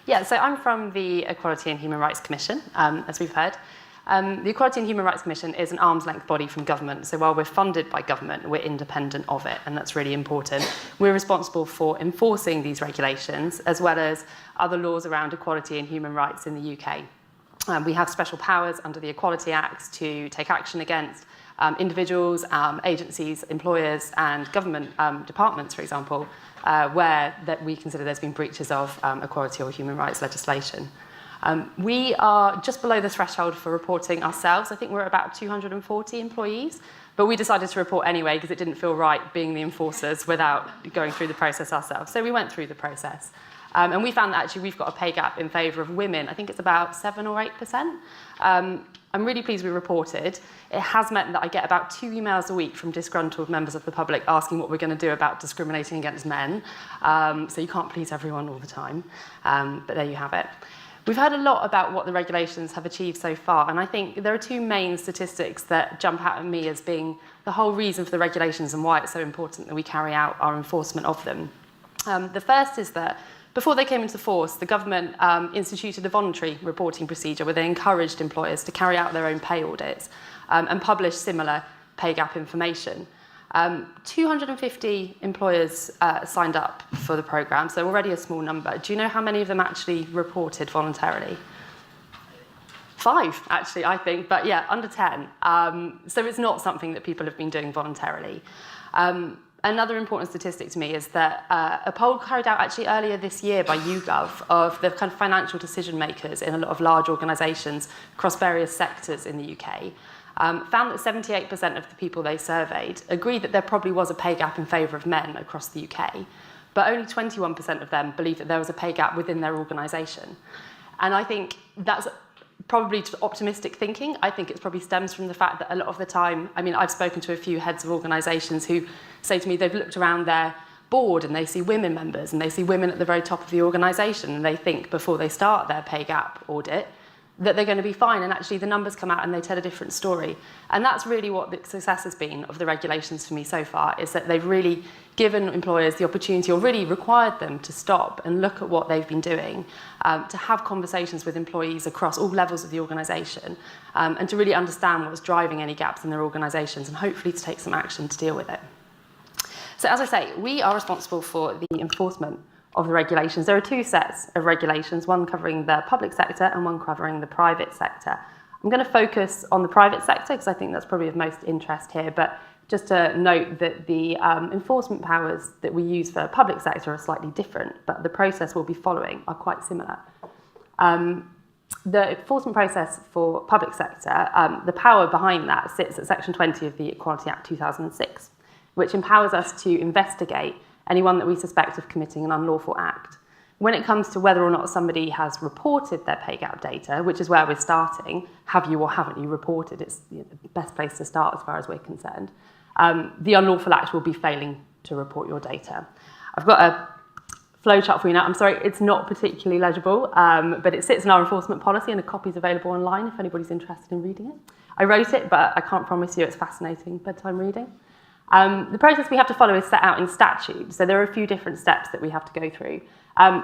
Yeah, so I'm from the Equality and Human Rights Commission, as we've heard. The Equality and Human Rights Commission is an arm's length body from government, so while we're funded by government, we're independent of it, and that's really important. We're responsible for enforcing these regulations, as well as other laws around equality and human rights in the UK. We have special powers under the Equality Act to take action against individuals, agencies, employers, and government departments, for example, where that we consider there's been breaches of equality or human rights legislation. We are just below the threshold for reporting ourselves. I think we're about 240 employees, but we decided to report anyway because it didn't feel right being the enforcers without going through the process ourselves. So we went through the process. And we found that actually we've got a pay gap in favour of women. I think it's about 7 or 8%. I'm really pleased we reported. It has meant that I get about 2 emails a week from disgruntled members of the public asking what we're going to do about discriminating against men. So you can't please everyone all the time. But there you have it. We've heard a lot about what the regulations have achieved so far, and I think there are 2 main statistics that jump out at me as being the whole reason for the regulations and why it's so important that we carry out our enforcement of them. The first is that before they came into force, the government instituted a voluntary reporting procedure where they encouraged employers to carry out their own pay audits and publish similar pay gap information. 250 employers signed up for the programme, so already a small number. Do you know how many of them actually reported voluntarily? 5, actually, I think, but yeah, under 10. So it's not something that people have been doing voluntarily. Another important statistic to me is that a poll carried out actually earlier this year by YouGov of the kind of financial decision makers in a lot of large organisations across various sectors in the UK found that 78% of the people they surveyed agreed that there probably was a pay gap in favour of men across the UK, but only 21% of them believed that there was a pay gap within their organisation. And I think that's probably optimistic thinking. I think it probably stems from the fact that a lot of the time, I mean, I've spoken to a few heads of organisations who say to me they've looked around their board and they see women members and they see women at the very top of the organisation, and they think before they start their pay gap audit that they're going to be fine, and actually the numbers come out and they tell a different story. And that's really what the success has been of the regulations for me so far, is that they've really given employers the opportunity, or really required them to stop and look at what they've been doing, to have conversations with employees across all levels of the organisation, and to really understand what's driving any gaps in their organisations, and hopefully to take some action to deal with it. So as I say, we are responsible for the enforcement of the regulations. There are 2 sets of regulations, one covering the public sector and one covering the private sector. I'm going to focus on the private sector because I think that's probably of most interest here, but just to note that the enforcement powers that we use for public sector are slightly different, but the process we'll be following are quite similar. The enforcement process for public sector, the power behind that sits at Section 20 of the Equality Act 2006, which empowers us to investigate anyone that we suspect of committing an unlawful act. When it comes to whether or not somebody has reported their pay gap data, which is where we're starting, have you or haven't you reported? It's the best place to start as far as we're concerned. The unlawful act will be failing to report your data. I've got a flowchart for you now. I'm sorry, it's not particularly legible, but it sits in our enforcement policy and a copy is available online if anybody's interested in reading it. I wrote it, but I can't promise you it's fascinating bedtime reading. The process we have to follow is set out in statute, so there are a few different steps that we have to go through.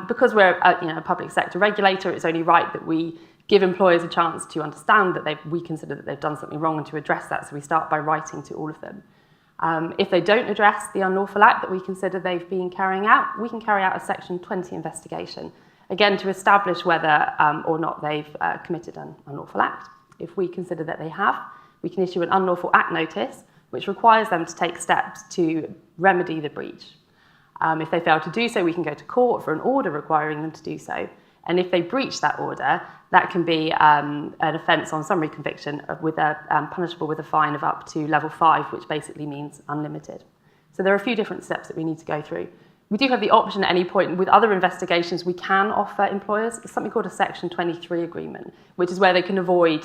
Because we're a public sector regulator, it's only right that we give employers a chance to understand that we consider that they've done something wrong and to address that, so we start by writing to all of them. If they don't address the unlawful act that we consider they've been carrying out, we can carry out a Section 20 investigation, again to establish whether or not they've committed an unlawful act. If we consider that they have, we can issue an unlawful act notice, which requires them to take steps to remedy the breach. If they fail to do so, we can go to court for an order requiring them to do so. And if they breach that order, that can be an offence on summary conviction with punishable with a fine of up to level 5, which basically means unlimited. So there are a few different steps that we need to go through. We do have the option at any point, with other investigations, we can offer employers something called a Section 23 agreement, which is where they can avoid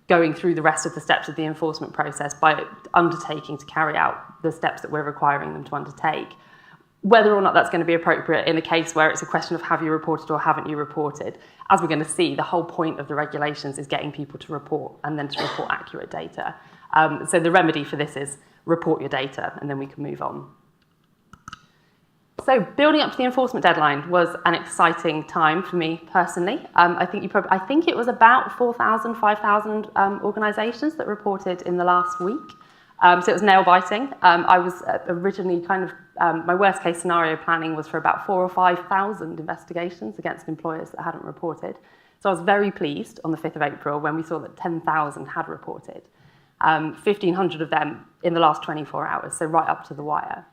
going through the rest of the steps of the enforcement process by undertaking to carry out the steps that we're requiring them to undertake. Whether or not that's going to be appropriate in a case where it's a question of have you reported or haven't you reported, as we're going to see, the whole point of the regulations is getting people to report and then to report accurate data. So the remedy for this is report your data and then we can move on. So building up to the enforcement deadline was an exciting time for me personally. I think it was about 4,000, 5,000 organisations that reported in the last week. So it was nail biting. I was originally my worst case scenario planning was for about 4,000 or 5,000 investigations against employers that hadn't reported. So I was very pleased on the 5th of April when we saw that 10,000 had reported. 1,500 of them in the last 24 hours, so right up to the wire.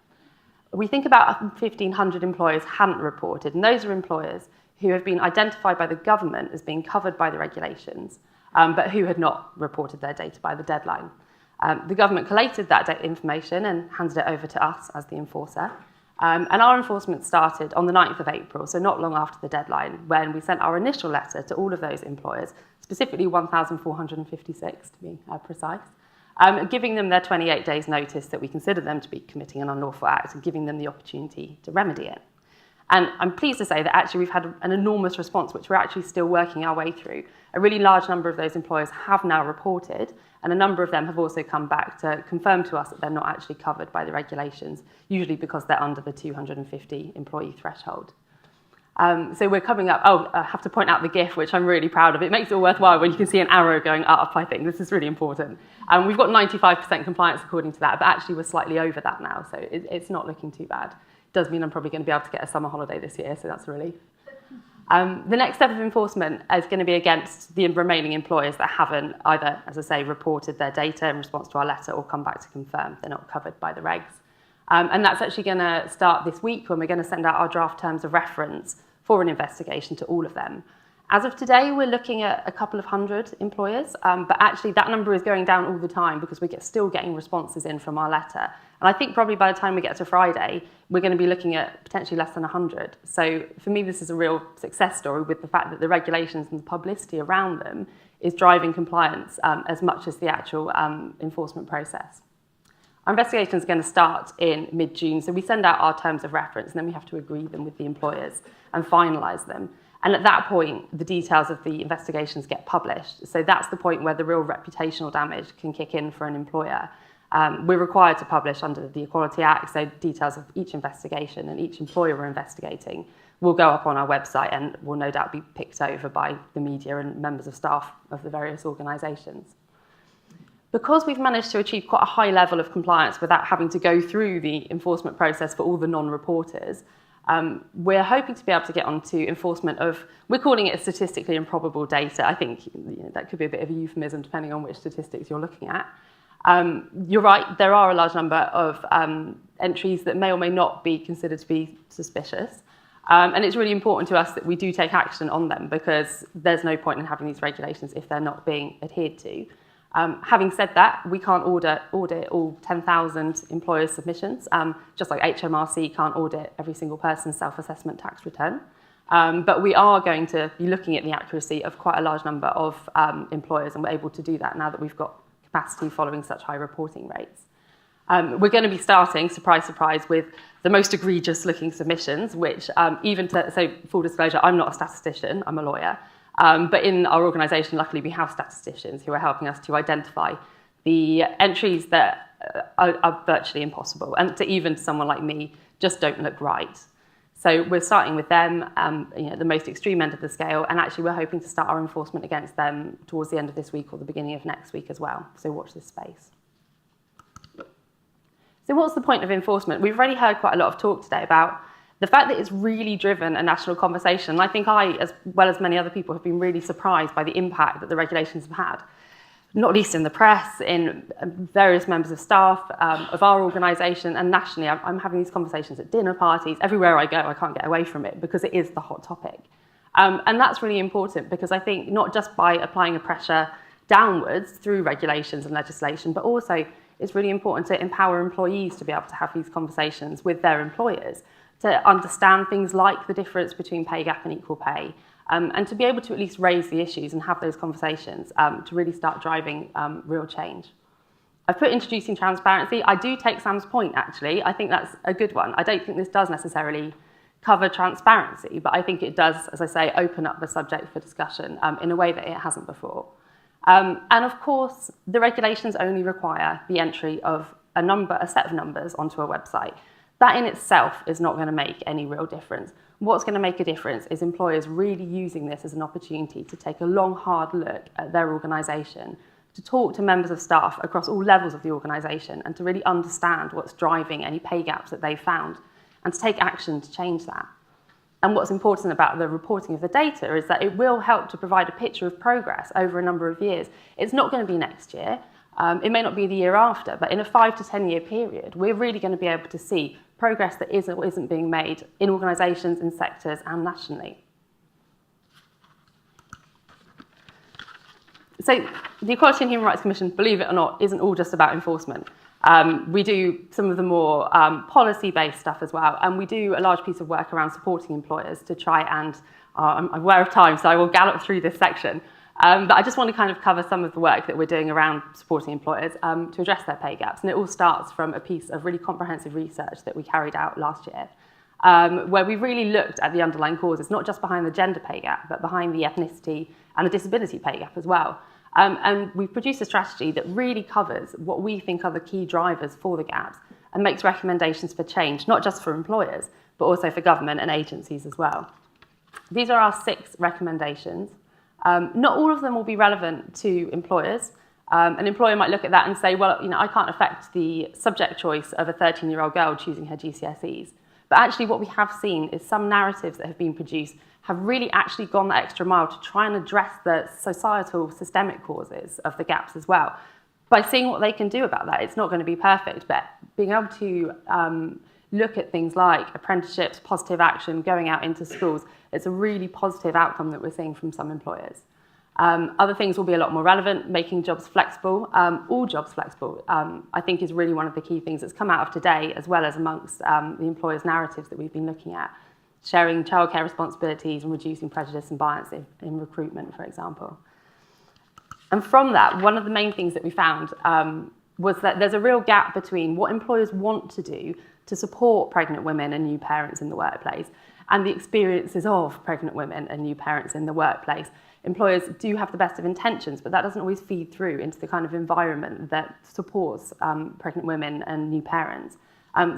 We think about 1,500 employers hadn't reported, and those are employers who have been identified by the government as being covered by the regulations, but who had not reported their data by the deadline. The government collated that information and handed it over to us as the enforcer. And our enforcement started on the 9th of April, so not long after the deadline, when we sent our initial letter to all of those employers, specifically 1,456 to be precise, giving them their 28 days notice that we consider them to be committing an unlawful act and giving them the opportunity to remedy it. And I'm pleased to say that actually we've had an enormous response, which we're actually still working our way through. A really large number of those employers have now reported, and a number of them have also come back to confirm to us that they're not actually covered by the regulations, usually because they're under the 250 employee threshold. So we're coming up, I have to point out the GIF, which I'm really proud of. It makes it all worthwhile when you can see an arrow going up, I think. This is really important. We've got 95% compliance according to that, but actually we're slightly over that now, so it's not looking too bad. It does mean I'm probably going to be able to get a summer holiday this year, so that's a relief. The next step of enforcement is going to be against the remaining employers that haven't either, as I say, reported their data in response to our letter or come back to confirm they're not covered by the regs. And that's actually going to start this week when we're going to send out our draft terms of reference for an investigation to all of them. As of today, we're looking at a couple of hundred employers, but actually that number is going down all the time because we're still getting responses in from our letter. And I think probably by the time we get to Friday, we're going to be looking at potentially less than 100. So for me, this is a real success story with the fact that the regulations and the publicity around them is driving compliance as much as the actual enforcement process. Our investigation is going to start in mid-June, so we send out our terms of reference and then we have to agree them with the employers and finalise them. And at that point, the details of the investigations get published. So that's the point where the real reputational damage can kick in for an employer. We're required to publish under the Equality Act, so details of each investigation and each employer we're investigating will go up on our website and will no doubt be picked over by the media and members of staff of the various organisations. Because we've managed to achieve quite a high level of compliance without having to go through the enforcement process for all the non-reporters, we're hoping to be able to get onto enforcement of, we're calling it statistically improbable data. I think that could be a bit of a euphemism depending on which statistics you're looking at. You're right, there are a large number of entries that may or may not be considered to be suspicious. And it's really important to us that we do take action on them because there's no point in having these regulations if they're not being adhered to. Having said that, we can't audit all 10,000 employers' submissions, just like HMRC can't audit every single person's self-assessment tax return. But we are going to be looking at the accuracy of quite a large number of employers, and we're able to do that now that we've got capacity following such high reporting rates. We're going to be starting, surprise, surprise, with the most egregious looking submissions, whiwhich so full disclosure, I'm not a statistician, I'm a lawyer. But in our organisation, luckily, we have statisticians who are helping us to identify the entries that are virtually impossible and to even someone like me just don't look right. So we're starting with them, the most extreme end of the scale, and actually we're hoping to start our enforcement against them towards the end of this week or the beginning of next week as well. So watch this space. So what's the point of enforcement? We've already heard quite a lot of talk today about the fact that it's really driven a national conversation. And I think I, as well as many other people, have been really surprised by the impact that the regulations have had, not least in the press, in various members of staff of our organisation, and nationally. I'm having these conversations at dinner parties. Everywhere I go, I can't get away from it because it is the hot topic. And that's really important because I think not just by applying a pressure downwards through regulations and legislation, but also it's really important to empower employees to be able to have these conversations with their employers, to understand things like the difference between pay gap and equal pay, and to be able to at least raise the issues and have those conversations to really start driving real change. I've put introducing transparency. I do take Sam's point, actually. I think that's a good one. I don't think this does necessarily cover transparency, but I think it does, as I say, open up the subject for discussion in a way that it hasn't before. And of course, the regulations only require the entry of a set of numbers onto a website. that in itself is not going to make any real difference. What's going to make a difference is employers really using this as an opportunity to take a long, hard look at their organisation, to talk to members of staff across all levels of the organisation, and to really understand what's driving any pay gaps that they've found, and to take action to change that. And what's important about the reporting of the data is that it will help to provide a picture of progress over a number of years. It's not going to be next year. It may not be the year after, but in a 5 to 10 year period, we're really going to be able to see progress that is or isn't being made in organisations, in sectors, and nationally. So the Equality and Human Rights Commission, believe it or not, isn't all just about enforcement. We do some of the more policy-based stuff as well, and we do a large piece of work around supporting employers to try and, I'm aware of time, so I will gallop through this section, but I just want to kind of cover some of the work that we're doing around supporting employers to address their pay gaps. And it all starts from a piece of really comprehensive research that we carried out last year, where we really looked at the underlying causes, not just behind the gender pay gap, but behind the ethnicity and the disability pay gap as well. And we've produced a strategy that really covers what we think are the key drivers for the gaps and makes recommendations for change, not just for employers, but also for government and agencies as well. These are our 6 recommendations. Not all of them will be relevant to employers. An employer might look at that and say, well, I can't affect the subject choice of a 13-year-old girl choosing her GCSEs. But actually what we have seen is some narratives that have been produced have really actually gone that extra mile to try and address the societal systemic causes of the gaps as well. By seeing what they can do about that, it's not going to be perfect, but being able to look at things like apprenticeships, positive action, going out into schools, it's a really positive outcome that we're seeing from some employers. Other things will be a lot more relevant, making jobs flexible, all jobs flexible, I think is really one of the key things that's come out of today, as well as amongst the employers' narratives that we've been looking at. Sharing childcare responsibilities and reducing prejudice and bias in recruitment, for example. And from that, one of the main things that we found was that there's a real gap between what employers want to do to support pregnant women and new parents in the workplace and the experiences of pregnant women and new parents in the workplace. Employers do have the best of intentions, but that doesn't always feed through into the kind of environment that supports pregnant women and new parents.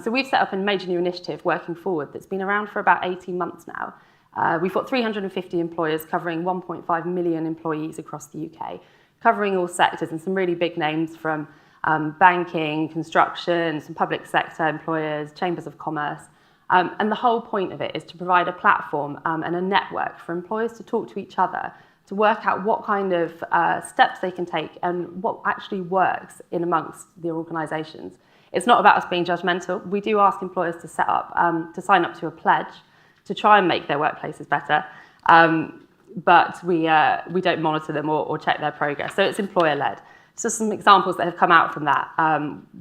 So we've set up a major new initiative working forward that's been around for about 18 months now. We've got 350 employers covering 1.5 million employees across the UK, covering all sectors and some really big names from banking, construction, some public sector employers, chambers of commerce. And the whole point of it is to provide a platform and a network for employers to talk to each other, to work out what kind of steps they can take and what actually works in amongst their organisations. It's not about us being judgmental. We do ask employers to set up, to sign up to a pledge to try and make their workplaces better, but we don't monitor them or check their progress. So it's employer-led. So some examples that have come out from that.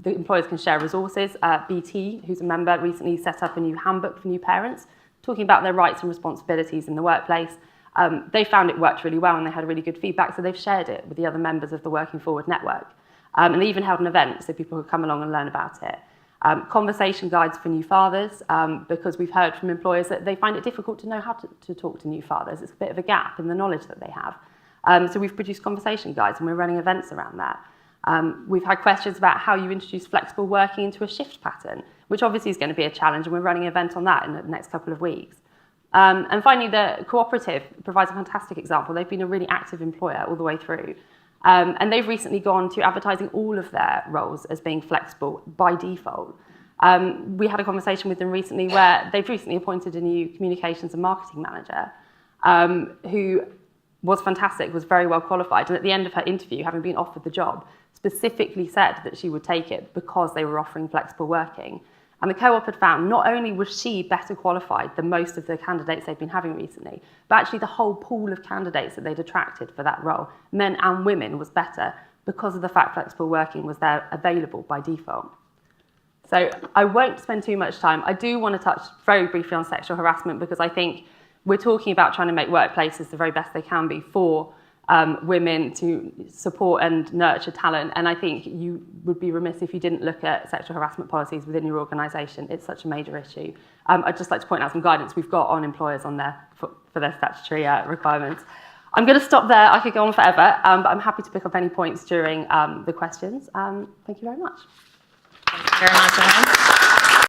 The employers can share resources. BT, who's a member, recently set up a new handbook for new parents, talking about their rights and responsibilities in the workplace. They found it worked really well and they had really good feedback, so they've shared it with the other members of the Working Forward network. And they even held an event so people could come along and learn about it. Conversation guides for new fathers, because we've heard from employers that they find it difficult to know how to talk to new fathers. It's a bit of a gap in the knowledge that they have. So we've produced conversation guides and we're running events around that. We've had questions about how you introduce flexible working into a shift pattern, which obviously is going to be a challenge, and we're running an event on that in the next couple of weeks. And finally, the cooperative provides a fantastic example. They've been a really active employer all the way through. And they've recently gone to advertising all of their roles as being flexible by default. We had a conversation with them recently where they've recently appointed a new communications and marketing manager who was fantastic, was very well qualified, and at the end of her interview, having been offered the job, specifically said that she would take it because they were offering flexible working. And the co-op had found not only was she better qualified than most of the candidates they'd been having recently, but actually the whole pool of candidates that they'd attracted for that role, men and women, was better because of the fact flexible working was there available by default. So I won't spend too much time. I do want to touch very briefly on sexual harassment because I think we're talking about trying to make workplaces the very best they can be for women to support and nurture talent. And I think you would be remiss if you didn't look at sexual harassment policies within your organisation. It's such a major issue. I'd just like to point out some guidance we've got on employers on for their statutory requirements. I'm going to stop there. I could go on forever, but I'm happy to pick up any points during the questions. Thank you very much. Thank you very much, Joanna.